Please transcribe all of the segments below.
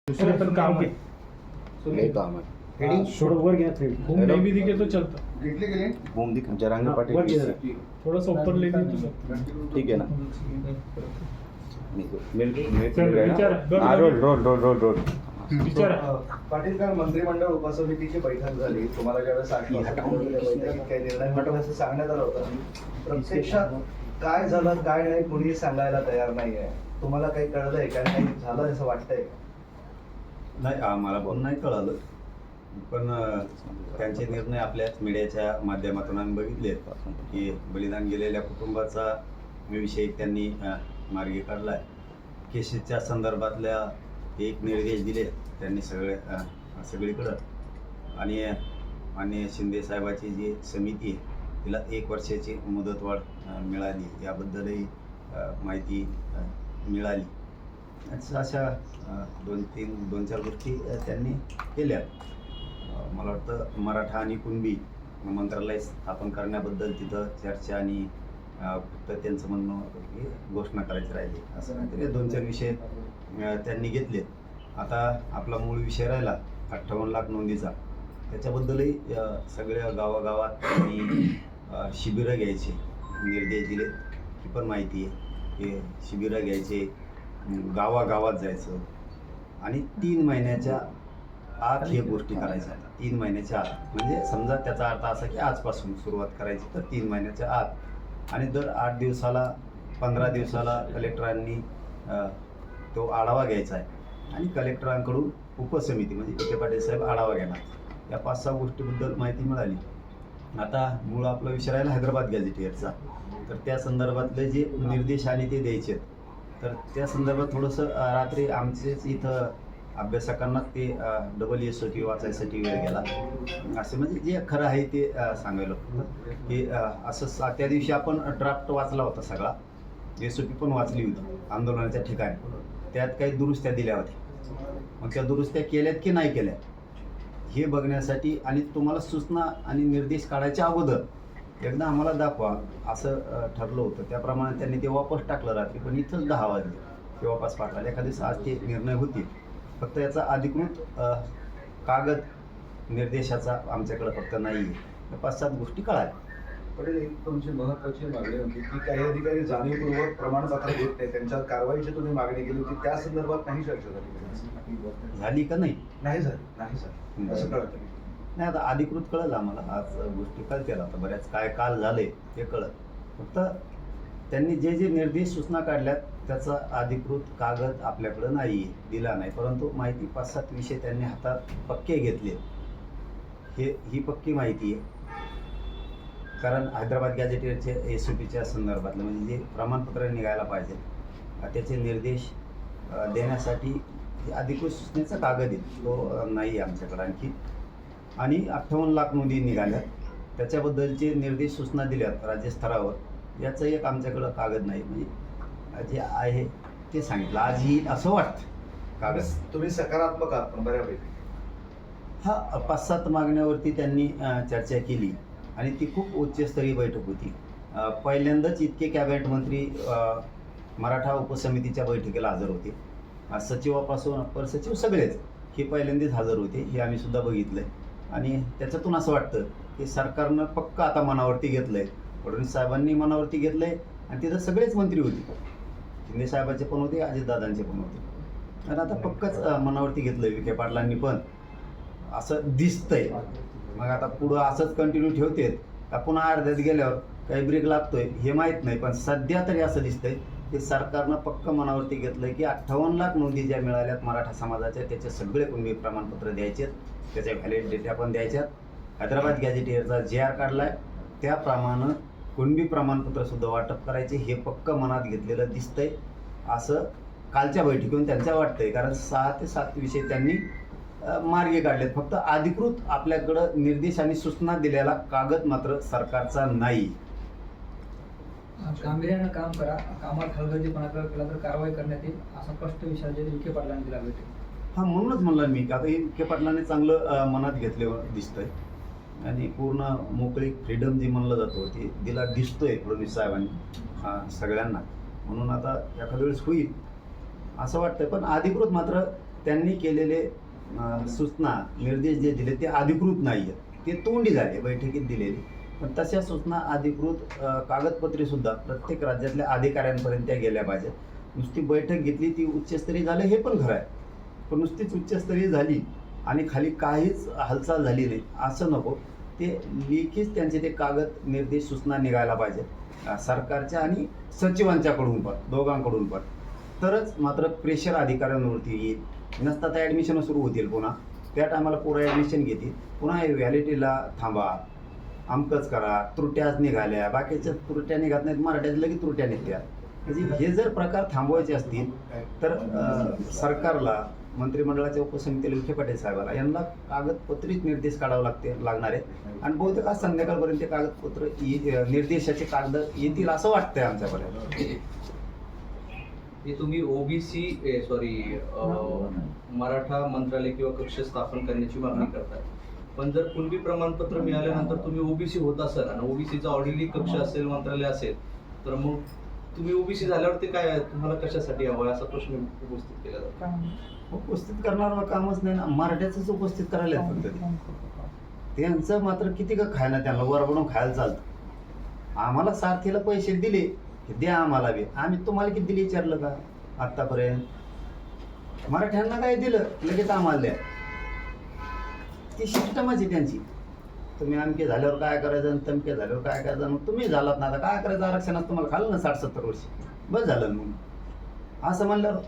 दूसरे पण काम आहे हे काम आहे हेडिंग थोड़ा ऊपर गया थ्रेड घूम नहीं भी दिखे तो चलता घेतले गेले घूम दिख जरांगे वर पाटील गया DC. थोड़ा सा ऊपर ले गए तो चलता ठीक है ना चल, विचार. Roll roll roll roll roll विचार पाटील काल मंत्रिमंडळ उपसमितीची बैठक झाली. तुम्हाला ज्यावेळेस आश्वासन दिलं त्या बैठकीत काही निर्णय होईल असं सांगण्यात आलं होतं. प्रत्यक्षात काय झालं काय नाही कोणी सांगायला तयार नाहीये. तुम्हाला काही कळलंय काय काही झालं असं वाटतंय का? नाही आम्हाला पण नाही कळालं, पण त्यांचे निर्णय आपल्याच मीडियाच्या माध्यमातून आम्ही बघितले की बलिदान गेलेल्या कुटुंबाचा विषय त्यांनी मार्गी काढला आहे. केसेसच्या संदर्भातल्या एक निर्देश दिले त्यांनी सगळीकडं. आणि माननीय शिंदे साहेबाची जी समिती आहे तिला 1 वर्षाची मुदतवाढ मिळाली याबद्दलही माहिती मिळाली. अशा 2-4 गोष्टी त्यांनी केल्या. मला वाटतं मराठा आणि कुणबी मंत्रालय स्थापन करण्याबद्दल तिथं चर्चा आणि फक्त त्यांचं म्हणणं होतं की घोषणा करायची राहिली असं काहीतरी 2-4 विषय त्यांनी घेतले. आता आपला मूळ विषय राहिला 58 लाख नोंदीचा. त्याच्याबद्दलही सगळ्या गावागावात त्यांनी शिबिरं घ्यायचे निर्देश दिले. ही पण माहिती आहे की शिबिरं घ्यायचे, गावागावात जायचं आणि 3 महिन्याच्या आत हे गोष्टी करायच्या. 3 महिन्याच्या आत म्हणजे समजा त्याचा अर्थ असा की आजपासून सुरुवात करायची तर 3 महिन्याच्या आत. आणि दर 8 दिवसाला 15 दिवसाला कलेक्टरांनी तो आढावा घ्यायचा आहे आणि कलेक्टरांकडून उपसमिती म्हणजे विखे पाटील साहेब आढावा घेणार. या 5-6 गोष्टीबद्दल माहिती मिळाली. आता मूळ आपला विषय राहिला हैदराबाद गॅझेटियरचा. तर त्या संदर्भातले जे निर्देश आणि ते द्यायचे तर त्या संदर्भात थोडंसं रात्री आमचेच इथं अभ्यासकांना ते डबल SOP वाचायसाठी वेळ गेला. असं म्हणजे जे खरं आहे ते सांगायला होतं की असं त्या दिवशी आपण ड्राफ्ट वाचला होता सगळा. SOP पण वाचली होती आंदोलनाच्या ठिकाणी. त्यात काही दुरुस्त्या दिल्या होत्या. मग त्या दुरुस्त्या केल्यात की नाही केल्या हे बघण्यासाठी आणि तुम्हाला सूचना आणि निर्देश काढायच्या अगोदर एकदा आम्हाला दाखवा असं ठरलं होतं. त्याप्रमाणे त्यांनी ते वापस टाकलं रात्री. पण इथंच 10 वाजले ते वापस पाठवायला. एखाद्या दिवस आज ते निर्णय होतील. फक्त याचा अधिकृत कागद निर्देशाचा आमच्याकडे फक्त नाही आहे. 5-7 गोष्टी कळाल्या. पण एक तुमची महत्वाची मागणी होती की काही अधिकारी जाणीवपूर्वक प्रमाणपत्र देत नाही, त्यांच्या कारवाईची तुम्ही मागणी केली होती. त्या संदर्भात नाही चर्चा झाली. झाली का नाही? नाही झाली असं कळतं. नाही आता अधिकृत कळलं आम्हाला. आज गोष्टी कळतील. आता बऱ्याच काय काल झाले ते कळत. फक्त त्यांनी जे जे निर्देश सूचना काढल्यात त्याचा अधिकृत कागद आपल्याकडं नाही आहे, दिला नाही. परंतु माहिती 5-7 विषय त्यांनी हातात पक्के घेतले. ही पक्की माहिती आहे. कारण हैदराबाद गॅझेटियरच्या SOPच्या संदर्भातलं म्हणजे जे प्रमाणपत्र निघायला पाहिजे त्याचे निर्देश देण्यासाठी अधिकृत सूचनेचा कागद आहे तो नाही आहे आमच्याकडं आणखी. आणि 58 लाख नोंदी निघाल्या त्याच्याबद्दलचे निर्देश सूचना दिल्यात राज्यस्तरावर. याचं एक आमच्याकडं कागद नाही. म्हणजे जे आहे ते सांगितलं आज येईल असं वाटतं कागद. तुम्ही सकारात्मक आहात पण बऱ्यापैकी. हा 5-7 मागण्यावरती त्यांनी चर्चा केली आणि ती खूप उच्चस्तरीय बैठक होती. पहिल्यांदाच इतके कॅबिनेट मंत्री मराठा उपसमितीच्या बैठकीला हजर होते. सचिवापासून अप्पर सचिव सगळेच हे पहिल्यांदाच हजर होते. हे आम्ही सुद्धा बघितलं आहे. आणि त्याच्यातून असं वाटतं की सरकारनं पक्क आता मनावरती घेतलं आहे. फडणवीस साहेबांनी मनावरती घेतलं आहे आणि तिथं सगळेच मंत्री होते. शिंदे साहेबांचे पण होते, अजितदादांचे पण होते. आणि आता पक्कच मनावरती घेतलं आहे विखे पाटलांनी पण असं दिसतंय. मग आता पुढं असंच कंटिन्यू ठेवतेत का पुन्हा अर्ध्यात गेल्यावर काही ब्रेक लागतोय हे माहीत नाही. पण सध्या तरी असं दिसतंय की सरकारनं पक्क मनावरती घेतलं आहे की 58 लाख नोंदी ज्या मिळाल्यात मराठा समाजाच्या त्याचे सगळे कुणबी प्रमाणपत्र द्यायचेत. त्याच्या व्हॅलिडिटी पण द्यायच्यात. हैदराबाद गॅझेटियरचा JR काढला आहे त्याप्रमाणे कुणबी प्रमाणपत्रसुद्धा वाटप करायचे हे पक्क मनात घेतलेलं दिसतंय असं कालच्या बैठकीतून त्यांच्या वाटतंय. कारण 6 ते 7 विषय त्यांनी मार्गी काढलेत. फक्त अधिकृत आपल्याकडं निर्देश आणि सूचना दिलेला कागद मात्र सरकारचा नाही. गांभीर्यानं काम करा, कामात हलगर्जीपणा केला तर कारवाई करण्यात येईल असा स्पष्ट विषय विखे पाटलांनी दिला भेटेल. हा म्हणूनच म्हणलं मी की आता हे विखे पाटलांनी चांगलं मनात घेतल्यावर दिसतंय आणि पूर्ण मोकळीक फ्रीडम जी म्हणलं जातो ते दिला दिसतोय फडणवीस साहेबांनी सगळ्यांना. म्हणून आता एखाद्या वेळेस होईल असं वाटतंय. पण अधिकृत मात्र त्यांनी केलेले सूचना निर्देश जे दिले ते अधिकृत नाही आहेत, ते तोंडी झाले बैठकीत दिलेली. पण तशा सूचना अधिकृत कागदपत्रे सुद्धा प्रत्येक राज्यातल्या अधिकाऱ्यांपर्यंत त्या गेल्या पाहिजेत. नुसती बैठक घेतली ती उच्चस्तरीय झालं हे पण खरं आहे, पण नुसतीच उच्चस्तरीय झाली आणि खाली काहीच हालचाल झाली नाही असं नको. ते लेखीच त्यांचे ते कागद निर्देश सूचना निघायला पाहिजेत सरकारच्या आणि सचिवांच्याकडून पण, दोघांकडून पण. तरच मात्र प्रेशर अधिकाऱ्यांवरती येईल. नसता तर ॲडमिशन सुरू होतील पुन्हा, त्या टायमाला पोरं ॲडमिशन घेतील, पुन्हा व्हॅलिडिटीला थांबा, अमकच करा, त्रुट्याच निघाल्या, बाकीच्या त्रुट्या निघत नाहीत, मराठ्यात लगेच त्रुट्या निघत्या. म्हणजे हे जर प्रकार थांबवायचे असतील तर सरकारला, मंत्रिमंडळाच्या उपसमितीला, विखे पाटील साहेबाला यांना कागदपत्रित निर्देश काढावे लागणार आहेत. आणि बहुतेक आज संध्याकाळपर्यंत ते कागदपत्र निर्देशाचे कागद येतील असं वाटतंय आमच्यापर्यंत. हे तुम्ही ओबीसी मराठा मंत्रालय किंवा कक्ष स्थापन करण्याची मागणी करताय, पण जर कुणबी प्रमाणपत्र मिळाल्यानंतर तुम्ही ओबीसी होत असाल आणि ओबीसीचा ऑर्डिनरी कक्ष असेल, मंत्रालय असेल, तर मग तुम्ही ओबीसी झाल्यावर ते काय तुम्हाला कशासाठी हवं असा प्रश्न उपस्थित केला जातो. उपस्थित करणारा कामच नाही ना, मराठ्याच उपस्थित करायला फक्त त्यांचं मात्र किती का खायला, त्यांना वर बनवून खायला चालतं. आम्हाला साथीला पैसे दिले द्या आम्हाला बी, आम्ही तुम्हाला किती दिले विचारलं का आत्तापर्यंत? मराठ्यांना काय दिलं लगेच आम्हाला द्या, ती सिस्टमच आहे त्यांची. तुम्ही अमके झाल्यावर काय करायचं आणि तमके झाल्यावर काय करायचं, मग तुम्ही झालात ना, आता काय करायचं, आरक्षणात तुम्हाला खाल्लं ना 60-70 वर्ष, बस झालं मग असं म्हणल्यावर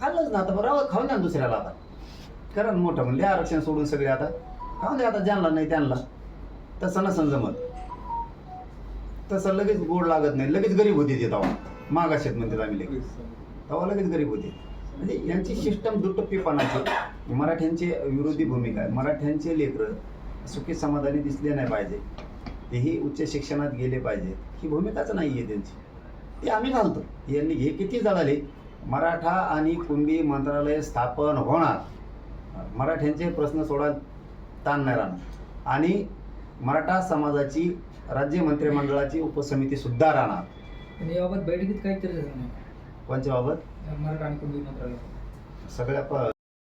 खाल्लंच ना. आता बरोबर खाऊन द्या दुसऱ्याला, आता करा मोठं म्हणले आरक्षण सोडून सगळे आता खाऊन द्या, आता ज्यांना नाही त्यांना. तसं नसन जमत, तसं लगेच गोड लागत नाही, लगेच गरीब होते ते तेव्हा, मागाशेत म्हणतात आम्ही लगेच, तेव्हा लगेच गरीब होते. म्हणजे यांची सिस्टम दुटप्पीपणाची, मराठ्यांची विरोधी भूमिका आहे. मराठ्यांचे लेकरं सुखी समाधानी दिसले नाही पाहिजे, तेही उच्च शिक्षणात गेले पाहिजे, ही भूमिकाच नाही आहे त्यांची. ती आम्ही घालतो. यांनी हे किती जळाले, मराठा आणि कुणबी मंत्रालय स्थापन होणार, मराठ्यांचे प्रश्न सोडायला ताण नाही राहणार आणि मराठा समाजाची राज्य मंत्रिमंडळाची उपसमिती सुद्धा राहणार. पण याबाबत बैठकीत काही चर्चा झाली नाही कोणच्या बाबत? मराठा आणि कुणबी मंत्रालय सगळ्या